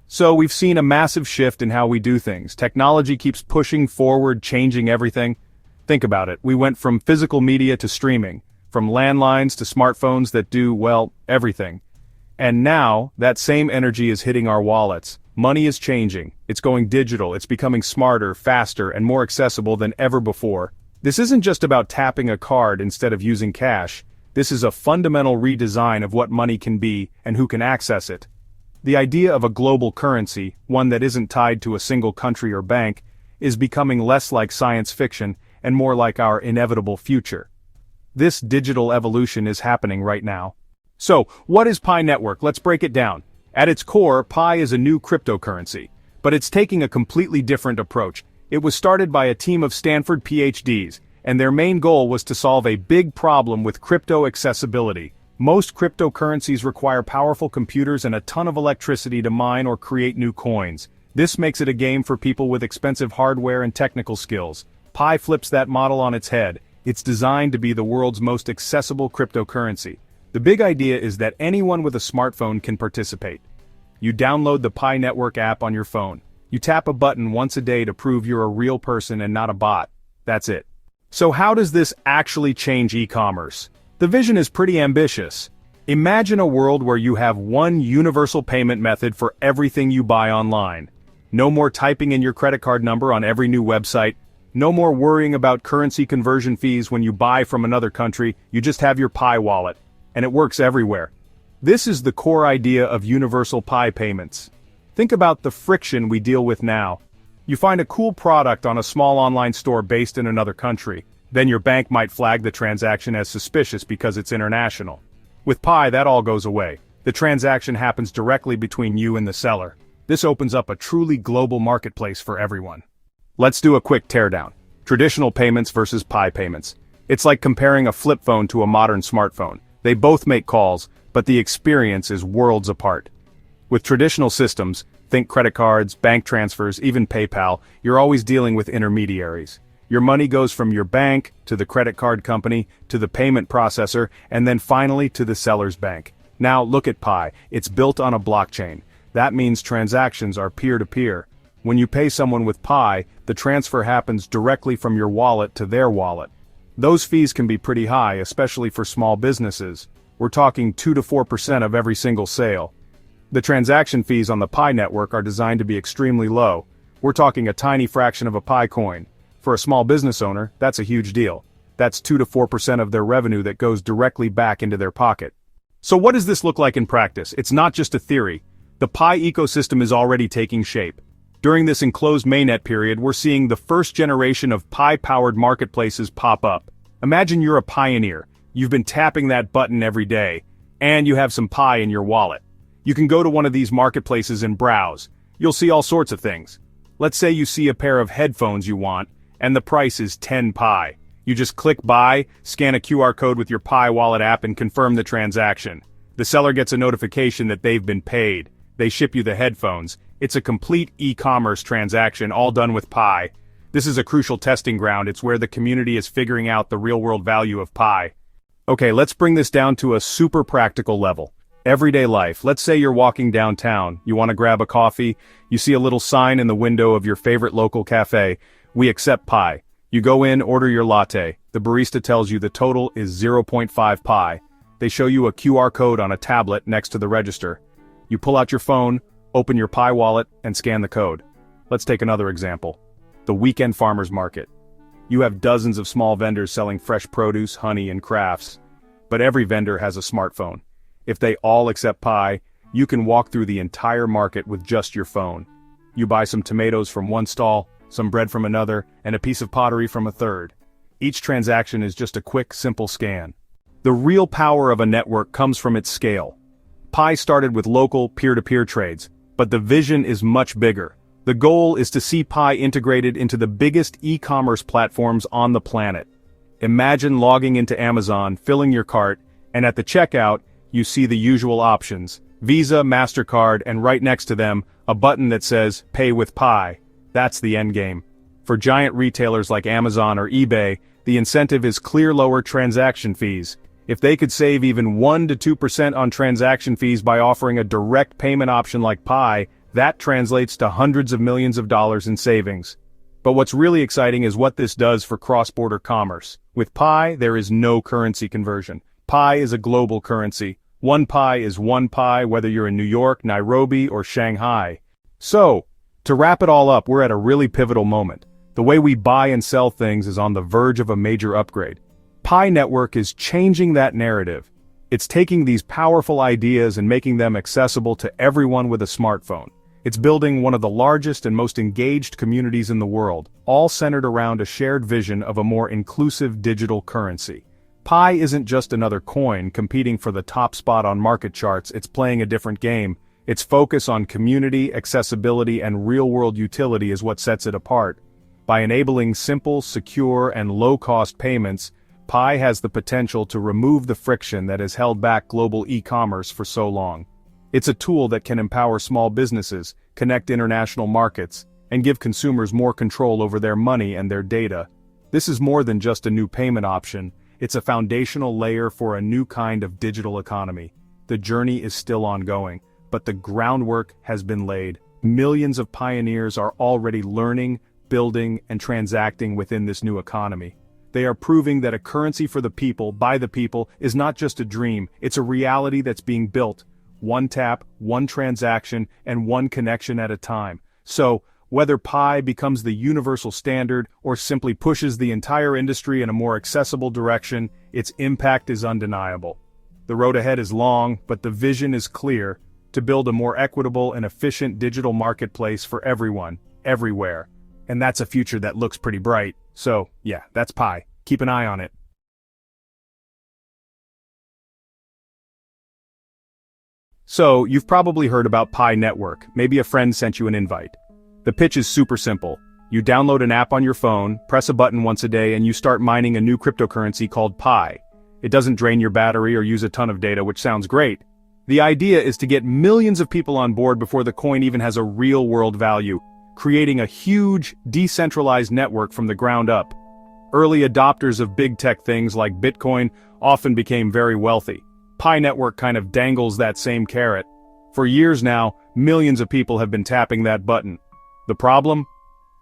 So we've seen a massive shift in how we do things. Technology keeps pushing forward, changing everything. Think about it. We went from physical media to streaming, from landlines to smartphones that do, well, everything. And now, that same energy is hitting our wallets. Money is changing. It's going digital. It's becoming smarter, faster, and more accessible than ever before. This isn't just about tapping a card instead of using cash. This is a fundamental redesign of what money can be and who can access it. The idea of a global currency, one that isn't tied to a single country or bank, is becoming less like science fiction and more like our inevitable future. This digital evolution is happening right now. So, what is Pi Network? Let's break it down. At its core, Pi is a new cryptocurrency, but it's taking a completely different approach. It was started by a team of Stanford PhDs, and their main goal was to solve a big problem with crypto accessibility. Most cryptocurrencies require powerful computers and a ton of electricity to mine or create new coins. This makes it a game for people with expensive hardware and technical skills. Pi flips that model on its head. It's designed to be the world's most accessible cryptocurrency. The big idea is that anyone with a smartphone can participate. You download the Pi Network app on your phone. You tap a button once a day to prove you're a real person and not a bot. That's it. So how does this actually change e-commerce? The vision is pretty ambitious. Imagine a world where you have one universal payment method for everything you buy online. No more typing in your credit card number on every new website. No more worrying about currency conversion fees when you buy from another country. You just have your Pi wallet. And it works everywhere. This is the core idea of universal Pi payments. Think about the friction we deal with now. You find a cool product on a small online store based in another country. Then your bank might flag the transaction as suspicious because it's international. With Pi, that all goes away. The transaction happens directly between you and the seller. This opens up a truly global marketplace for everyone. Let's do a quick teardown. Traditional payments versus Pi payments. It's like comparing a flip phone to a modern smartphone. They both make calls, but the experience is worlds apart. With traditional systems, think credit cards, bank transfers, even PayPal, you're always dealing with intermediaries. Your money goes from your bank, to the credit card company, to the payment processor, and then finally to the seller's bank. Now look at Pi. It's built on a blockchain. That means transactions are peer-to-peer. When you pay someone with Pi, the transfer happens directly from your wallet to their wallet. Those fees can be pretty high, especially for small businesses. We're talking 2 to 4% of every single sale. The transaction fees on the Pi network are designed to be extremely low. We're talking a tiny fraction of a Pi coin. For a small business owner, that's a huge deal. That's 2 to 4% of their revenue that goes directly back into their pocket. So what does this look like in practice? It's not just a theory. The Pi ecosystem is already taking shape. During this enclosed mainnet period, we're seeing the first generation of Pi-powered marketplaces pop up. Imagine you're a pioneer. You've been tapping that button every day, and you have some Pi in your wallet. You can go to one of these marketplaces and browse. You'll see all sorts of things. Let's say you see a pair of headphones you want, and the price is 10 Pi. You just click buy, scan a QR code with your Pi wallet app and confirm the transaction. The seller gets a notification that they've been paid. They ship you the headphones. It's a complete e-commerce transaction, all done with Pi. This is a crucial testing ground. It's where the community is figuring out the real-world value of Pi. Okay, let's bring this down to a super practical level. Everyday life. Let's say you're walking downtown. You want to grab a coffee. You see a little sign in the window of your favorite local cafe. We accept Pi. You go in, order your latte. The barista tells you the total is 0.5 Pi. They show you a QR code on a tablet next to the register. You pull out your phone, open your Pi wallet, and scan the code. Let's take another example. The weekend farmer's market. You have dozens of small vendors selling fresh produce, honey, and crafts. But every vendor has a smartphone. If they all accept Pi, you can walk through the entire market with just your phone. You buy some tomatoes from one stall, some bread from another, and a piece of pottery from a third. Each transaction is just a quick, simple scan. The real power of a network comes from its scale. Pi started with local, peer-to-peer trades, but the vision is much bigger. The goal is to see Pi integrated into the biggest e-commerce platforms on the planet. Imagine logging into Amazon, filling your cart, and at the checkout, you see the usual options: Visa, MasterCard, and right next to them, a button that says, Pay with Pi. That's the endgame. For giant retailers like Amazon or eBay, the incentive is clear: lower transaction fees. If they could save even 1 to 2% on transaction fees by offering a direct payment option like Pi, That translates to hundreds of millions of dollars in savings. But what's really exciting is what this does for cross-border commerce. With Pi, there is no currency conversion. Pi is a global currency. One Pi is one Pi, whether you're in New York, Nairobi, or Shanghai. So, to wrap it all up, we're at a really pivotal moment. The way we buy and sell things is on the verge of a major upgrade. Pi Network is changing that narrative. It's taking these powerful ideas and making them accessible to everyone with a smartphone. It's building one of the largest and most engaged communities in the world, all centered around a shared vision of a more inclusive digital currency. Pi isn't just another coin competing for the top spot on market charts, it's playing a different game. Its focus on community, accessibility, and real-world utility is what sets it apart. By enabling simple, secure, and low-cost payments, Pi has the potential to remove the friction that has held back global e-commerce for so long. It's a tool that can empower small businesses, connect international markets, and give consumers more control over their money and their data. This is more than just a new payment option, it's a foundational layer for a new kind of digital economy. The journey is still ongoing, but the groundwork has been laid. Millions of pioneers are already learning, building, and transacting within this new economy. They are proving that a currency for the people, by the people, is not just a dream, it's a reality that's being built. One tap, one transaction, and one connection at a time. So, whether Pi becomes the universal standard or simply pushes the entire industry in a more accessible direction, its impact is undeniable. The road ahead is long, but the vision is clear, to build a more equitable and efficient digital marketplace for everyone, everywhere. And that's a future that looks pretty bright. So, yeah, that's Pi. Keep an eye on it. So, you've probably heard about Pi Network. Maybe a friend sent you an invite. The pitch is super simple. You download an app on your phone, press a button once a day, and you start mining a new cryptocurrency called Pi. It doesn't drain your battery or use a ton of data, which sounds great. The idea is to get millions of people on board before the coin even has a real-world value, creating a huge, decentralized network from the ground up. Early adopters of big tech things like Bitcoin often became very wealthy. Pi Network kind of dangles that same carrot. For years now, millions of people have been tapping that button. The problem?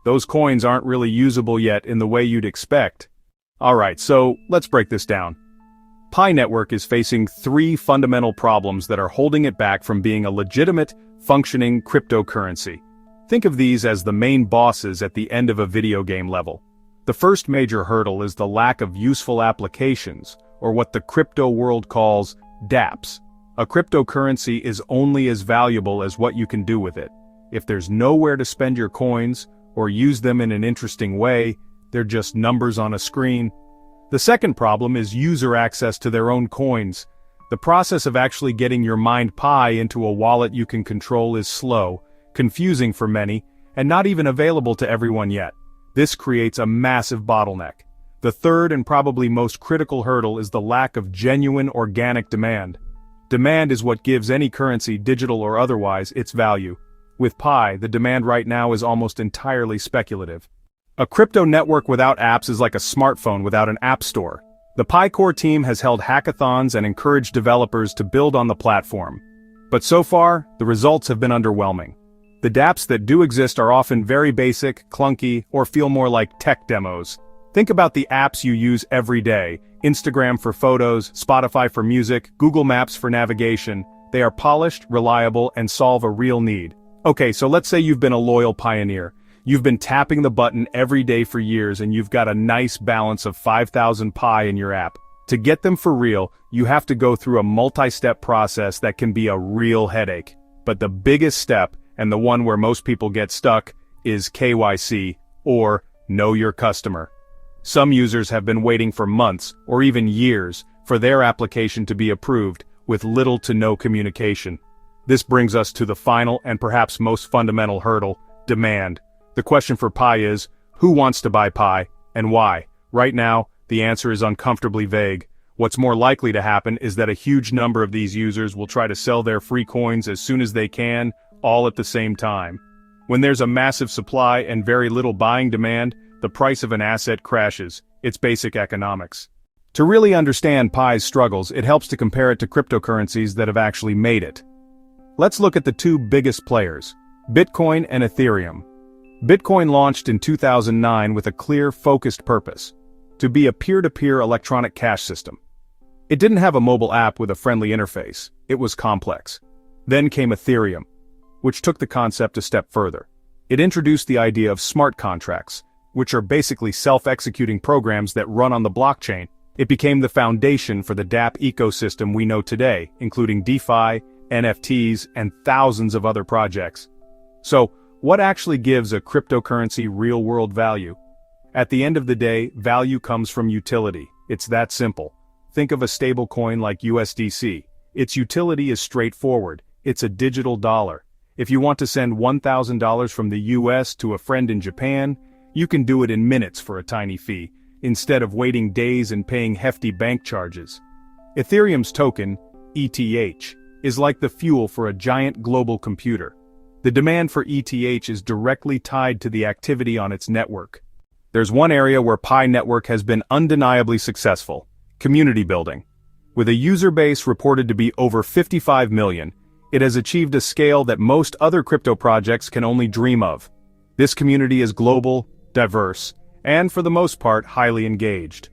Those coins aren't really usable yet in the way you'd expect. Alright, so let's break this down. Pi Network is facing three fundamental problems that are holding it back from being a legitimate, functioning cryptocurrency. Think of these as the main bosses at the end of a video game level. The first major hurdle is the lack of useful applications, or what the crypto world calls dApps. A cryptocurrency is only as valuable as what you can do with it. If there's nowhere to spend your coins, or use them in an interesting way, they're just numbers on a screen. The second problem is user access to their own coins. The process of actually getting your mined Pi into a wallet you can control is slow, confusing for many, and not even available to everyone yet. This creates a massive bottleneck. The third and probably most critical hurdle is the lack of genuine organic demand. Demand is what gives any currency, digital or otherwise, its value. With Pi, the demand right now is almost entirely speculative. A crypto network without apps is like a smartphone without an app store. The Pi Core team has held hackathons and encouraged developers to build on the platform. But so far, the results have been underwhelming. The dApps that do exist are often very basic, clunky, or feel more like tech demos. Think about the apps you use every day: Instagram for photos, Spotify for music, Google Maps for navigation. They are polished, reliable, and solve a real need. Okay, so let's say you've been a loyal pioneer. You've been tapping the button every day for years and you've got a nice balance of 5,000 Pi in your app. To get them for real, you have to go through a multi-step process that can be a real headache. But the biggest step, and the one where most people get stuck, is KYC, or Know Your Customer. Some users have been waiting for months, or even years, for their application to be approved, with little to no communication. This brings us to the final and perhaps most fundamental hurdle: demand. The question for Pi is, who wants to buy Pi, and why? Right now, the answer is uncomfortably vague. What's more likely to happen is that a huge number of these users will try to sell their free coins as soon as they can, all at the same time. When there's a massive supply and very little buying demand, the price of an asset crashes. It's basic economics. To really understand Pi's struggles, it helps to compare it to cryptocurrencies that have actually made it. Let's look at the two biggest players. Bitcoin and Ethereum. Bitcoin launched in 2009 with a clear, focused purpose: to be a peer-to-peer electronic cash system. It didn't have a mobile app with a friendly interface, it was complex. Then came Ethereum, which took the concept a step further. It introduced the idea of smart contracts, which are basically self-executing programs that run on the blockchain. It became the foundation for the dApp ecosystem we know today, including DeFi, NFTs, and thousands of other projects. So, what actually gives a cryptocurrency real-world value? At the end of the day, value comes from utility. It's that simple. Think of a stable coin like USDC. Its utility is straightforward. It's a digital dollar. If you want to send $1,000 from the US to a friend in Japan, you can do it in minutes for a tiny fee, instead of waiting days and paying hefty bank charges. Ethereum's token, ETH, is like the fuel for a giant global computer. The demand for ETH is directly tied to the activity on its network. There's one area where Pi Network has been undeniably successful: community building. With a user base reported to be over 55 million, it has achieved a scale that most other crypto projects can only dream of. This community is global, diverse, and for the most part highly engaged.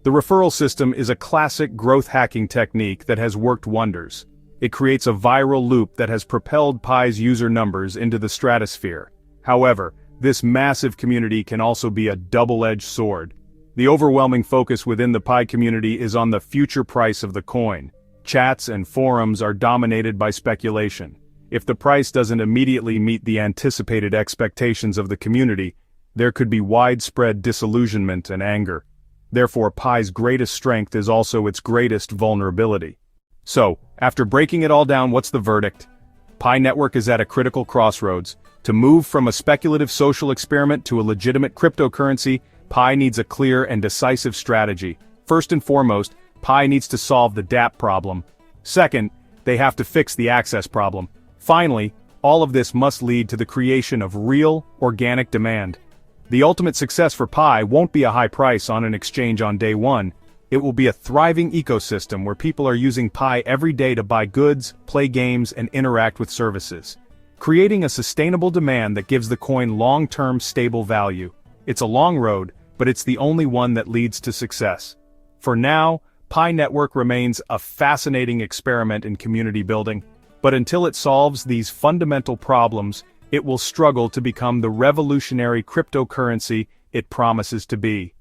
The referral system is a classic growth hacking technique that has worked wonders. It creates a viral loop that has propelled Pi's user numbers into the stratosphere. However, this massive community can also be a double-edged sword. The overwhelming focus within the Pi community is on the future price of the coin. Chats and forums are dominated by speculation. If the price doesn't immediately meet the anticipated expectations of the community, there could be widespread disillusionment and anger. Therefore, Pi's greatest strength is also its greatest vulnerability. So, after breaking it all down, what's the verdict? Pi Network is at a critical crossroads. To move from a speculative social experiment to a legitimate cryptocurrency, Pi needs a clear and decisive strategy. First and foremost, Pi needs to solve the dApp problem. Second, they have to fix the access problem. Finally, all of this must lead to the creation of real, organic demand. The ultimate success for Pi won't be a high price on an exchange on day one. It will be a thriving ecosystem where people are using Pi every day to buy goods, play games, and interact with services, creating a sustainable demand that gives the coin long-term stable value. It's a long road, but it's the only one that leads to success. For now, Pi Network remains a fascinating experiment in community building, but until it solves these fundamental problems, it will struggle to become the revolutionary cryptocurrency it promises to be.